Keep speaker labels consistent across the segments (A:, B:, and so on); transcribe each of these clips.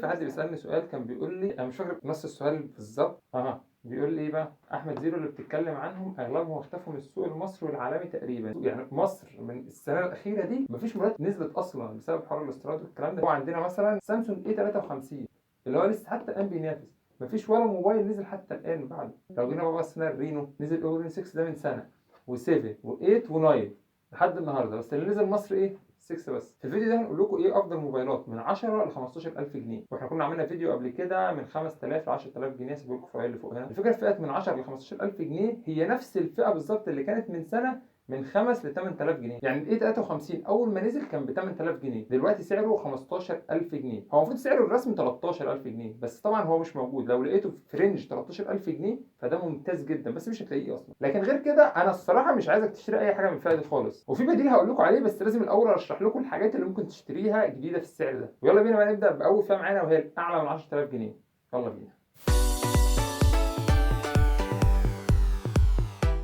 A: في حد بيسألني سؤال كان بيقول لي، أنا مش فاكر نص السؤال بالظبط. بيقول لي إيه بقى؟ أحمد زيرو اللي بتتكلم عنهم أغلبهم اختفوا من السوق المصري والعالمي تقريبا. يعني مصر من السنة الأخيرة دي مفيش موبايلات نزلت أصلا بسبب حوار الاستيراد والكلام ده. هو عندنا مثلا سامسونج اي 53 اللي هو لسه حتى الآن بينافس، مفيش ولا موبايل نزل حتى الآن بعده. لو جينا بقى بصينا الرينو، نزل أورين 6 ده من سنة، و7 و8 و9 لحد النهارده، بس اللي نزل مصر ايه؟ 6 بس. في الفيديو ده هنقول لكم ايه افضل موبايلات من 10 ل 15000 جنيه، واحنا كنا عملنا فيديو قبل كده من 5000 ل 10000 جنيه، سيبوا لكم الفايل اللي فوق هنا. الفكره الفئات من 10 ل 15000 جنيه هي نفس الفئه بالظبط اللي كانت من سنه من 5 ل 8000 جنيه. يعني الاي 53 اول ما نزل كان ب 8000 جنيه، دلوقتي سعره 15000 جنيه. هو المفروض سعره الرسمي 13000 جنيه، بس طبعا هو مش موجود. لو لقيته في رينج 13000 جنيه فده ممتاز جدا، بس مش هتلاقيه اصلا. لكن غير كده انا الصراحه مش عايزك تشتري اي حاجه من الفئه دي خالص. وفي بديل هقول لكم عليه، بس لازم الاول اشرح لكم الحاجات اللي ممكن تشتريها جديده في السعر ده. ويلا بينا بقى نبدا باول فئه معانا، وهي الاعلى من 10000 جنيه. يلا بينا.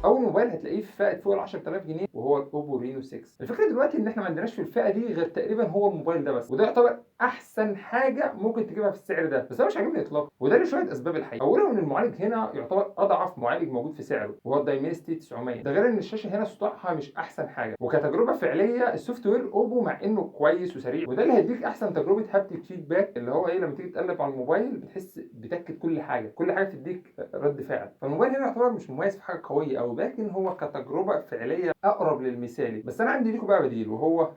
A: اول موبايل هتلاقيه في فئه فوق ال 10000 جنيه وهو الاوبو رينو 6. الفكره دلوقتي ان احنا ما عندناش في الفئه دي غير تقريبا هو الموبايل ده بس، وده يعتبر احسن حاجه ممكن تجيبها في السعر ده، بس انا مش عاجبني اطلاقا، وده لشويه اسباب الحقيقه. اولا ان المعالج هنا يعتبر اضعف معالج موجود في سعره، وهو الدايمنستي 900. ده غير ان الشاشه هنا سطوعها مش احسن حاجه، وكتجربه فعليه السوفت وير اوبو مع انه كويس وسريع، وده اللي هيديك احسن تجربه هابتيك فيدباك، اللي هو ايه، لما تيجي تقلب على الموبايل بتحس بتاكد كل حاجه، كل حاجه بتديك رد فعل. فالموبايل هنا يعتبر مش مميز في حاجه قويه قوي، لكن هو كتجربه فعليه اقرب للمثالي. بس انا عندي ليكم بقى بديل، وهو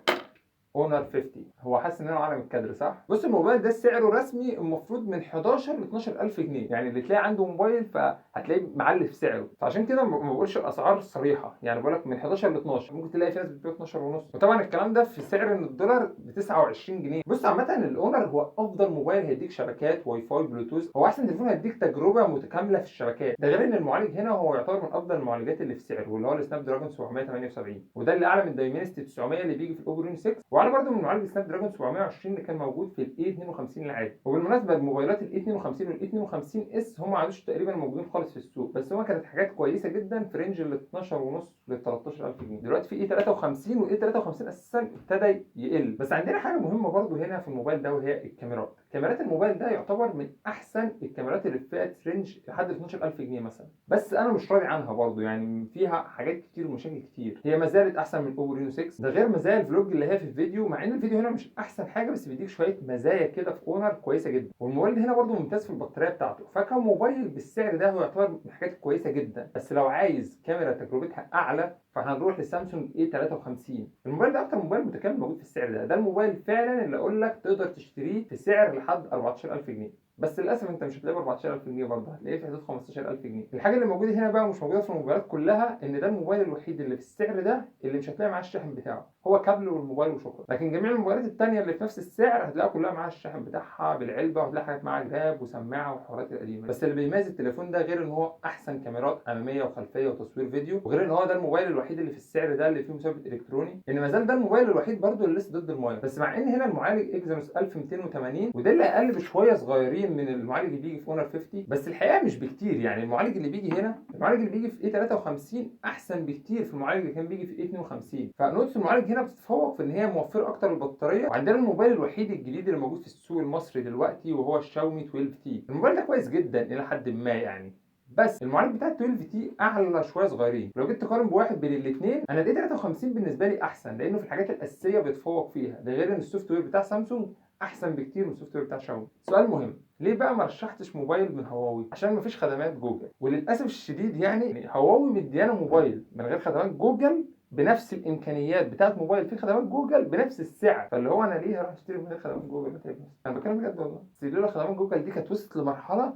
A: اونر 50. هو حاسس ان انا عالم الكادر صح؟ بص، الموبايل ده سعره رسمي المفروض من 11 ل 12000 جنيه، يعني اللي تلاقي عنده موبايل فهتلاقيه معلي في سعره. فعشان كده ما بقولش الاسعار صريحه، يعني بقول لك من 11 ل 12. ممكن تلاقي في ناس بتبيع 12 ونص، وطبعا الكلام ده في سعر ان الدولار ب 29 جنيه. بص عامه الاونر هو افضل موبايل هيديك شبكات واي فاي بلوتوث، هو احسن تليفون هيديك تجربه متكامله في الشبكات. ده غير ان المعالج هنا هو يعتبر من افضل المعالجات اللي في سعره، واللي هو السناب دراجون 778، وده اللي اعلى من الدايمنستي 900 اللي بيجي في الاوبو رينو 6، واعلى برده من معالج سناب دراجون 720 اللي كان موجود في الاي 52 العادي. وبالمناسبه الموبايلات الاي 52 والاي 52 اس هم ما عادوش تقريبا موجودين خالص في السوق، بس هو كانت حاجات كويسه جدا في رينج ال 12 ونص ل 13000 جنيه. دلوقتي في اي 53، والاي 53 اساسا ابتدى يقل. بس عندنا حاجه مهمه برده هنا في الموبايل ده، وهي الكاميرات. كاميرات الموبايل ده يعتبر من احسن الكاميرات اللي في فئه رينج لحد 12000 جنيه مثلا، بس انا مش راضي عنها برده، يعني فيها حاجات كتير ومشاكل كتير. هي ما زالت احسن من الاوبو رينو 6، ده غير مزايا الفلوج اللي هي في الفيديو، مع ان الفيديو هنا مش احسن حاجه، بس بيديك شويه مزايا كده في اونر كويسه جدا. والموبايل هنا برده ممتاز في البطاريه بتاعته، فكموبايل بالسعر ده هو يعتبر من الحاجات كويسه جدا. بس لو عايز كاميرا تجربتها اعلى فهنروح لسامسونج اي 53. الموبايل ده اكتر موبايل متكامل موجود في السعر ده. ده الموبايل فعلا اللي اقول لك تقدر تشتريه في سعر لحد 14000 جنيه، بس للاسف انت مش هتلاقيه ب 14000 جنيه، برضه هتلاقيه في حدود 15000 جنيه. الحاجه اللي موجوده هنا بقى مش موجوده في الموبايلات كلها، ان ده الموبايل الوحيد اللي في السعر ده اللي مش هتلاقي معاه الشاحن بتاعه، هو كابل والموبايل وشكرا. لكن جميع الموبايلات الثانيه اللي في نفس السعر هتلاقيها كلها معاها الشاحن بتاعها بالعلبه، وهتلاقي حاجات معاها جراب وسماعه والحوارات القديمه. بس اللي بيميز التليفون ده غير ان هو احسن كاميرات اماميه وخلفيه وتصوير فيديو، وغير ان هو ده الموبايل الوحيد اللي في السعر ده اللي فيه مثبت الكتروني، ان ما زال ده الموبايل الوحيد برضه اللي لسه ضد المايه. بس مع ان هنا المعالج اكزينوس 1280، وده اللي اقل بشويه صغيرين من المعالج اللي بيجي في اونر 50، بس الحقيقه مش بكتير. يعني المعالج اللي بيجي هنا، المعالج اللي بيجي في اي 53 احسن بكتير في المعالج اللي كان بيجي في اي 52. فنقطه المعالج هنا بتتفوق في ان هي موفره اكتر البطاريه. وعندنا الموبايل الوحيد الجديد اللي موجود في السوق المصري دلوقتي وهو الشاومي 12 تي. الموبايل ده كويس جدا الى حد ما يعني، بس المعالج بتاع ال 12 تي اعلى شويه صغيرين. لو جيت تقارن بواحد بين الاثنين، انا الاي 53 بالنسبه لي احسن، لانه في الحاجات الاساسيه بيتفوق فيها. ده غير ان السوفت وير بتاع سامسونج احسن بكتير من السوفت وير بتاع شاومي. سؤال مهم، ليه بقى ما رشحتش موبايل من هواوي؟ عشان مفيش خدمات جوجل، وللاسف الشديد يعني هواوي مديانا موبايل من غير خدمات جوجل بنفس الامكانيات بتاعت موبايل فيه خدمات جوجل بنفس السعر. فاللي هو انا ليه هروح اشتري من غير خدمات جوجل؟ انا بتكلم بجد والله. بس لولا خدمات جوجل دي كانت وصلت لمرحله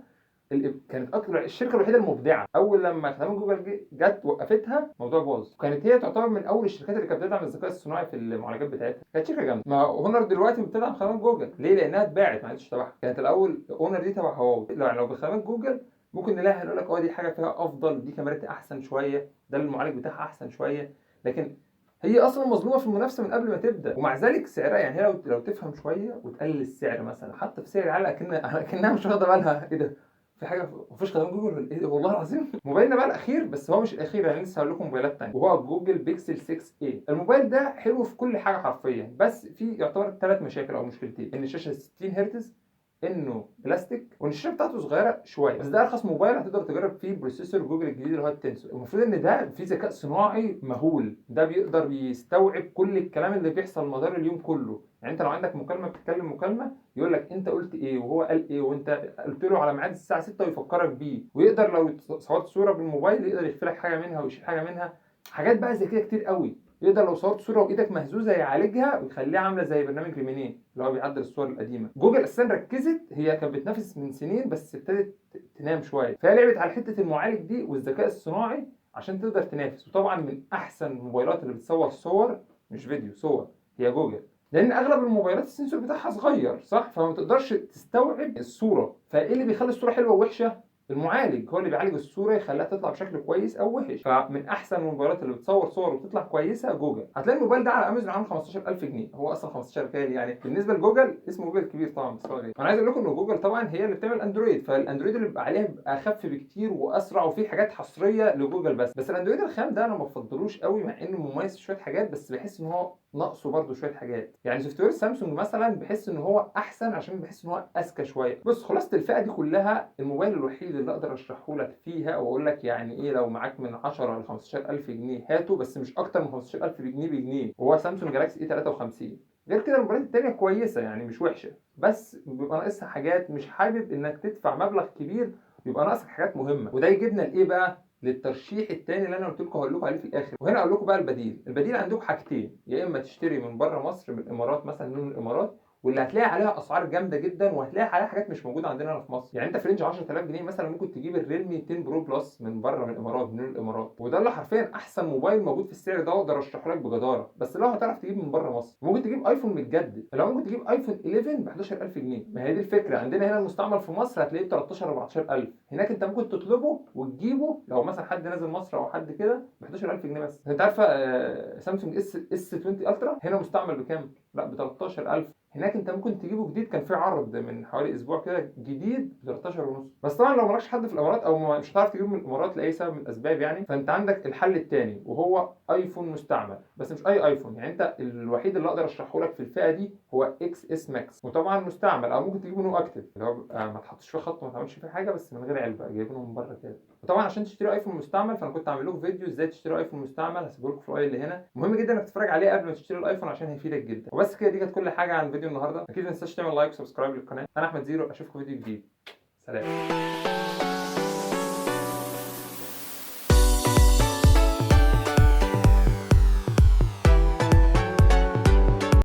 A: كانت اكتر الشركه الوحيده المبدعه. اول لما خدمات جوجل جت وقفتها الموضوع باظ. كانت هي تعتبر من اول الشركات اللي كانت بتدعم الذكاء الصناعي في المعالجات بتاعتها، كانت شركه جامده. ما هونر دلوقتي بتدعم خدمات جوجل ليه؟ لانها اتباعت ما عادش تبعها. كانت الاول اونر دي تبع هواوي. لو بخدمات جوجل ممكن نلاقي هنقول لك دي حاجه فيها افضل، دي كاميرتها احسن شويه، ده المعالج بتاعها احسن شويه، لكن هي اصلا مظلومه في المنافسه من قبل ما تبدا. ومع ذلك سعرها يعني، هي لو تفهم شويه وتقلل السعر مثلا حتى في سعر عالي، اكنها مش واخده بالها ايه ده، في حاجه مفيش خدمات جوجل ولا ايه؟ والله العظيم. موبايلنا بقى الاخير، بس هو مش الاخير، انا لسه هقول لكم موبايلات ثانيه، وهو جوجل بيكسل 6 اي. الموبايل ده حلو في كل حاجه حرفيا، بس في يعتبر ثلاث مشاكل او مشكلتين: ان الشاشه 60 هرتز، انه بلاستيك وان الشاشه بتاعته صغيره شويه، بس ده ارخص موبايل هتقدر تجرب فيه بروسيسور جوجل الجديد اللي هو التنسور. المفروض ان ده فيه ذكاء صناعي مهول، ده بيقدر يستوعب كل الكلام اللي بيحصل مدار اليوم كله. يعني انت لو عندك مكالمه بتتكلم مكالمه يقول لك انت قلت ايه وهو قال ايه وانت قلت له على ميعاد الساعه 6 ويفكرك بيه، ويقدر لو صورت صوره بالموبايل يقدر يخفي لك حاجه منها ويشيل حاجه منها. حاجات بقى زي كده كتير قوي. يقدر لو صورت صوره وايدك مهزوزه يعالجها ويخليها عامله زي برنامج ريمينيه اللي هو بيعدل الصور القديمه. جوجل اساسا ركزت، هي كانت بتنافس من سنين بس ابتدت تنام شويه، فهي لعبت على حته المعالج دي والذكاء الصناعي عشان تقدر تنافس. وطبعا من احسن الموبايلات اللي بتصور صور مش فيديو، صور، هي جوجل. لان اغلب الموبايلات السنسور بتاعها صغير صح، فما تقدرش تستوعب الصوره. فايه اللي بيخلي الصوره حلوه ووحشه؟ المعالج هو اللي بيعالج الصوره يخليها تطلع بشكل كويس او وحش. فمن احسن الموبايلات اللي بتصور صور وبتطلع كويسه جوجل. هتلاقي الموبايل ده على امازون عامل 15000 جنيه، هو اصلا 15 غالي يعني بالنسبه لجوجل، اسمه جوجل كبير طبعا بس هو غالي. انا عايز اقول لكم ان جوجل طبعا هي اللي بتعمل اندرويد، فالاندرويد اللي بيبقى عليها بيبقى اخف بكتير واسرع وفي حاجات حصريه لجوجل بس الاندرويد الخام ده انا ما بفضلوش قوي مع انه مميز في شويه حاجات، بس بحس ان هو ناقصه برده شويه حاجات. يعني سوفت وير سامسونج مثلا بحس ان هو احسن عشان بحس ان هو اذكى شويه. بص خلاصه الفئه دي كلها، الموبايل الوحيد اللي اقدر اشرحه لك فيها واقول لك يعني ايه لو معاك من 10 ل 15000 جنيه هاته، بس مش اكتر من 15000 جنيه بجنيه، هو سامسونج جالاكسي اي 53. غير كده الموبايلات التانية كويسة يعني مش وحشة، بس بيبقى ناقصها حاجات، مش حابب انك تدفع مبلغ كبير ويبقى ناقصك حاجات مهمة. وده يجيبنا لايه بقى؟ للترشيح التاني اللي انا قلت لكم هقول لكم عليه في الاخر. وهنا اقول لكم بقى البديل عندكم حاجتين، يا اما تشتري من بره مصر من الامارات مثلا، من الامارات، واللي هتلاقي عليها اسعار جامده جدا وهتلاقي عليها حاجات مش موجوده عندنا هنا في مصر. يعني انت في رينج 10000 جنيه مثلا ممكن تجيب الريلمي 10 برو بلس من بره من الامارات، من الامارات، وده اللي حرفيا احسن موبايل موجود في السعر ده واقدر ارشحه لك بجداره. بس لو هتعرف تجيب من بره مصر ممكن تجيب ايفون متجدد، لو ممكن تجيب ايفون 11 ب 11000 جنيه. ما هي دي الفكره، عندنا هنا المستعمل في مصر هتلاقيه ب 13 14000، هناك انت ممكن تطلبه وتجيبه لو مثلا حد نازل مصر او حد كده ب 11000 جنيه بس. انت عارفه سامسونج اس 20 الترا هنا مستعمل بكام؟ لا ب 13000. هناك انت ممكن تجيبه جديد، كان في عرض من حوالي اسبوع كده جديد ب 13 ونص. بس طبعا لو مالكش حد في الامارات او مش هتعرف تجيبه من الامارات لاي سبب من الاسباب يعني، فانت عندك الحل الثاني وهو ايفون مستعمل، بس مش اي ايفون. يعني انت الوحيد اللي اقدر اشرحه لك في الفئه دي هو اكس اس ماكس، وطبعا مستعمل او ممكن تجيبه نو اكتف اللي هو ما تحطش فيه خط وما تعملش فيه حاجه، بس من غير علبه جايبينه من بره كده. وطبعا عشان تشتري ايفون مستعمل فانا كنت عامل لكم فيديو ازاي تشتري ايفون مستعمل، هسيبه لكم في الاي اللي هنا، مهم جدا انك تتفرج عليه قبل ما تشتري الايفون عشان هيفيدك جدا. وبس كده، دي كانت كل حاجه عن فيديو النهارده. اكيد ما تنساش تعمل لايك وسبسكرايب للقناه. انا احمد زيرو، اشوفكم فيديو جديد. سلام.